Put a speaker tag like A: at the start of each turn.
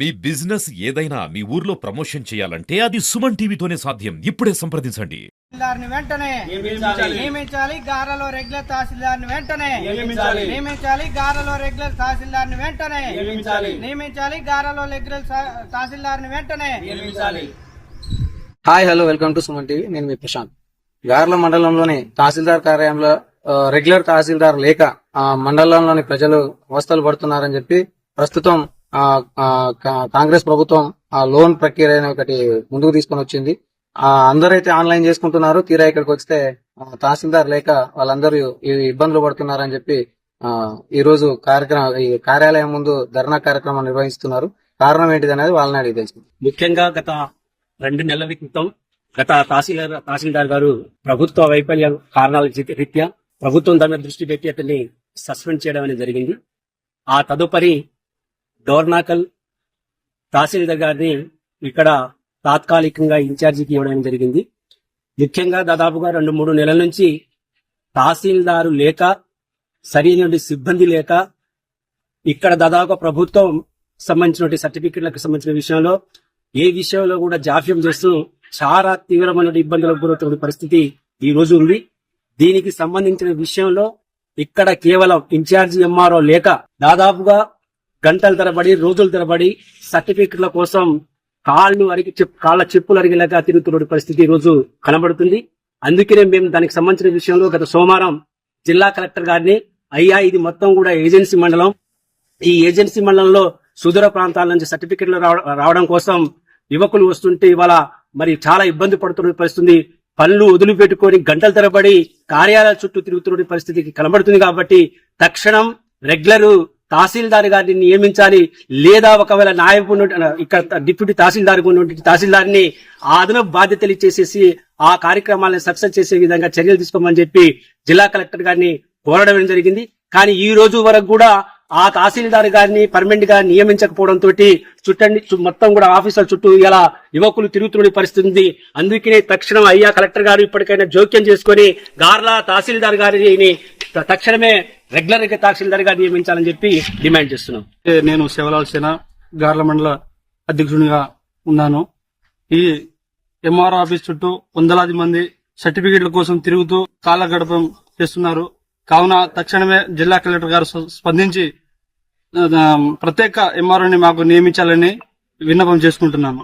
A: మీ business ఏదైనా మీ ఊర్లో promotion చేయాలంటే అది సుమన్ టీవీతోనే సాధ్యం. ఇప్పుడే సంప్రదించండి.
B: తహసీల్దార్ని వెంటనే నియమించాలి. గారలో రెగ్యులర్ తహసీల్దార్ని వెంటనే నియమించాలి. గారలో రెగ్యులర్ తహసీల్దార్ని వెంటనే నియమించాలి. గారలో రెగ్యులర్ తహసీల్దార్ని వెంటనే.
C: Hi hello welcome to Suman TV. నేను మీ ప్రశాంత్. గార్ల మండలంలోని తహసీల్దార్ కార్యాలయంలో రెగ్యులర్ తహసీల్దార్ లేక మండలంలోని ప్రజలు అవస్థలు పడుతున్నారని చెప్పి ప్రస్తుతం కాంగ్రెస్ ప్రభుత్వం లోన్ ప్రక్రియ ఒకటి ముందుకు తీసుకొని వచ్చింది. అందరైతే ఆన్లైన్ చేసుకుంటున్నారు. తీరా ఇక్కడికి వస్తే తహసీల్దార్ లేక వాళ్ళందరూ ఇబ్బందులు పడుతున్నారని చెప్పి ఈ రోజు ఈ కార్యాలయం ముందు ధర్నా కార్యక్రమం నిర్వహిస్తున్నారు. కారణం ఏంటిది అనేది వాళ్ళని అడిగి తెలుసు.
D: ముఖ్యంగా గత 2 నెలల క్రితం తహసీల్దార్ గారు ప్రభుత్వ వైఫల్యం కారణాల రీత్యా ప్రభుత్వం దాని మీద దృష్టి పెట్టి అతన్ని సస్పెండ్ చేయడం అనేది జరిగింది. ఆ తదుపరి డోర్నాకల్ తహసీల్దార్ గారిని ఇక్కడ తాత్కాలికంగా ఇన్ఛార్జికి ఇవ్వడం జరిగింది. ముఖ్యంగా దాదాపుగా 2-3 నెలల నుంచి తహసీల్దారు లేక సరైన సిబ్బంది లేక ఇక్కడ దాదాపు ప్రభుత్వం సంబంధించిన సర్టిఫికెట్లకు సంబంధించిన విషయంలో ఏ విషయంలో కూడా జాప్యం చేస్తూ చాలా తీవ్రమైన ఇబ్బందులకు గురవుతున్న పరిస్థితి ఈ రోజు ఉంది. దీనికి సంబంధించిన విషయంలో ఇక్కడ కేవలం ఇన్ఛార్జి ఎంఆర్ఓ లేక దాదాపుగా గంటల తరబడి రోజుల తరబడి సర్టిఫికెట్ల కోసం కాళ్ళ చెప్పులు అరిగేలాగా తిరుగుతున్న పరిస్థితి ఈ రోజు కనబడుతుంది. అందుకనే మేము దానికి సంబంధించిన విషయంలో గత సోమవారం జిల్లా కలెక్టర్ గారిని అయ్యా ఇది మొత్తం కూడా ఏజెన్సీ మండలం, ఈ ఏజెన్సీ మండలంలో సుదూర ప్రాంతాల నుంచి సర్టిఫికెట్లు రావడం కోసం యువకులు వస్తుంటే ఇవాళ మరి చాలా ఇబ్బంది పడుతున్న పరిస్థితి. పనులు వదిలిపెట్టుకొని గంటల తరబడి కార్యాలయాల చుట్టూ తిరుగుతున్న పరిస్థితికి కనబడుతుంది. కాబట్టి తక్షణం రెగ్యులర్ తహసీల్దార్ గారిని నియమించాలి. లేదా ఒకవేళ నాయకుడు ఇక్కడ డిప్యూటీ తహసీల్దార్ని ఆ అదనపు బాధ్యతలు ఇచ్చేసేసి ఆ కార్యక్రమాలను సక్సెస్ చేసే విధంగా చర్యలు తీసుకోమని చెప్పి జిల్లా కలెక్టర్ గారిని కోరడం జరిగింది. కానీ ఈ రోజు వరకు కూడా ఆ తహసీల్దార్ గారిని పర్మనెంట్ గా నియమించకపోవడంతో మొత్తం కూడా ఆఫీసుల చుట్టూ ఇలా యువకులు తిరుగుతున్న పరిస్థితి ఉంది. అందుకనే తక్షణం అయ్యా కలెక్టర్ గారు ఇప్పటికైనా జోక్యం చేసుకుని గార్ల తహసీల్దార్ గారిని తక్షణమే రెగ్యులర్ తహసీల్దార్ గారు నియమించాలని చెప్పి డిమాండ్ చేస్తున్నాం.
E: నేను శివలాల్ సేన గార్ల మండల అధ్యక్షునిగా ఉన్నాను. ఈ ఎంఆర్ఓ ఆఫీస్ చుట్టూ వందలాది మంది సర్టిఫికెట్ల కోసం తిరుగుతూ కాలగడపం చేస్తున్నారు. కావున తక్షణమే జిల్లా కలెక్టర్ గారు స్పందించి ప్రత్యేక ఎంఆర్ఓని మాకు నియమించాలని విన్నపం చేసుకుంటున్నాము.